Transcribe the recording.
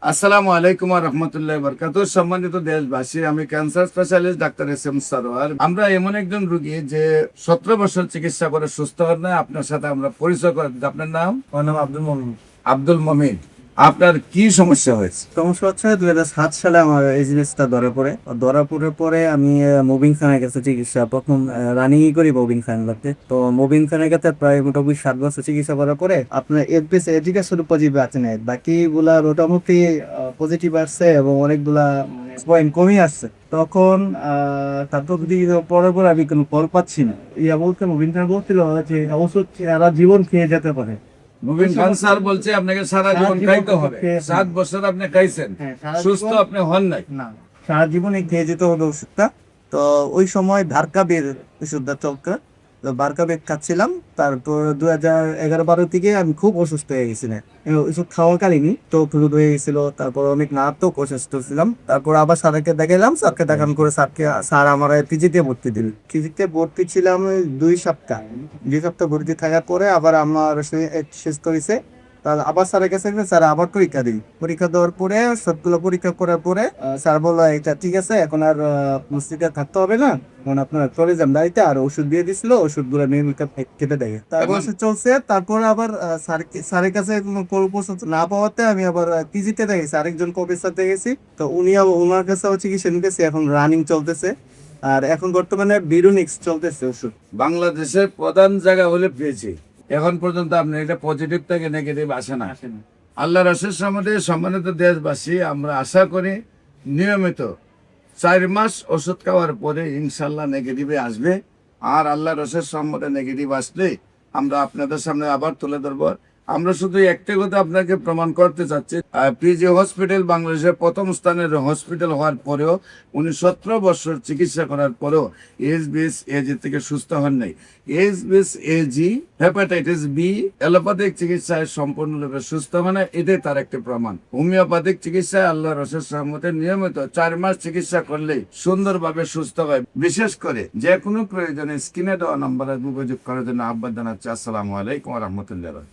আসসালামু আলাইকুম রহমতুল্লাহ বরকাত। সম্মানিত দেশবাসী, আমি cancer specialist doctor S Sarwar. আমরা এমন একজন রোগী যে 17 বছর চিকিৎসা করে সুস্থ হন না। আপনার সাথে আমরা পরিচয় করে দিই। আপনার নাম? আমার নাম আব্দুল মমিন। আব্দুল মমিন। আপনার কি সমস্যা হয়েছে? সমস্যা হচ্ছে 2007 সালে আমার এই জিনিসটা ধরা পড়ে। ধরা পড়ে পরে আমি মুবিন খানের কাছে চিকিৎসা প্রথম রানিং করি মুবিন খান লাগতে। তো মুবিন খানের কাছে প্রায় মোটামুটি 7 বছর চিকিৎসা করার পরে আপনার এফপিএস এদিকে শুধু পজিটিভ আছে না, বাকিগুলা মোটামুটি পজিটিভ আসছে এবং অনেকগুলা পয়েন্ট কমই আসছে। তখন তারপর পরে পরে আমি কোনো ফল পাচ্ছি না। বলতে মুবিন খান বলছিল যে ওষুধ সারা জীবন খেয়ে যেতে পারে। মুবিন খান স্যার বলছে আপনাকে সারা জীবন খাইতে হবে। 7 বছর আপনি খাইছেন, সুস্থ আপনি হন নাই। না, সারা জীবনে খেয়ে যেতে হবে ওষুধটা। তো ওই সময় ভার্কাবের ওষুধটা চলতো, তো ভার্কাবের খাচ্ছিলাম। তারপর 2011-12 থেকে আমি খুব অসুস্থ হয়ে গেছিলাম। ওষুধ খাওয়াকালীনই চোখ হলুদ হয়ে গেছিল, তারপর অনেক মারাত্মক অসুস্থ ছিলাম। তারপর আবার স্যারকে দেখালাম, স্যারকে দেখান করে স্যার আমার পিজিতে ভর্তি দিল। পিজিতে ভর্তি ছিলাম 2 সপ্তাহ। 2 সপ্তাহ ভর্তি থাকার পরে আবার আমার সুস্থ হয়েছে। তার আবার স্যারের কাছে গেলে স্যার আবার পরীক্ষা দিই। পরীক্ষা দেওয়ার পরে সবগুলো পরীক্ষা করার পরে স্যার বললো এটা ঠিক আছে, এখন আর মুস্তিতে থাকতে হবে না, এখন আপনার চলে যান বাড়িতে। আর ওষুধ দিয়ে দিছিল, ওষুধগুলো নিয়মিত খেতে দেয়। তারপর সে চলছে। তারপর আবার স্যারের কাছে কোনো পছন্দ না পাওয়াতে আমি আবার পিজিতে দেখেছি, আরেকজন প্রফেসর দেখেছি। তো ওনার কাছে চিকিৎসা নিতেছি, এখন রানিং চলতেছে। আর এখন বর্তমানে বিরুনিক্স চলতেছে ওষুধ। বাংলাদেশের প্রধান জায়গা হলে পেয়েছি। এখন পর্যন্ত আপনার এটা পজিটিভ থেকে নেগেটিভ আসে না। আল্লাহ রসের সম্বন্ধে সম্মানিত দেশবাসী, আমরা আশা করি নিয়মিত 4 মাস ওষুধ খাওয়ার পরে ইনশাল্লাহ নেগেটিভে আসবে। আর আল্লাহ রসের সম্বন্ধে নেগেটিভ আসলে আমরা আপনাদের সামনে আবার তুলে ধরবো। আমরা শুধু একটা কথা আপনাকে প্রমাণ করতে চাচ্ছি, পিজি হসপিটাল বাংলাদেশের প্রথম স্থানের হসপিটাল হওয়ার পরেও উনি 17 বছর চিকিৎসা করার পরেও এইচবিএস-এজি থেকে সুস্থ হন নাই। এইচবিএস-এজি হেপাটাইটিস বি অ্যালোপ্যাথিক চিকিৎসায় সম্পূর্ণরূপে সুস্থ মানে এটাই তার একটি প্রমাণ। হোমিওপ্যাথিক চিকিৎসায় আল্লাহ রসের সহমতে নিয়মিত 4 মাস চিকিৎসা করলেই সুন্দরভাবে সুস্থ হয়। বিশেষ করে যে কোনো প্রয়োজনে স্ক্রিনে দেওয়া নম্বরে যোগাযোগ করার জন্য আহ্বান জানাচ্ছি। আসসালামু আলাইকুম রহমতুল্লাহ।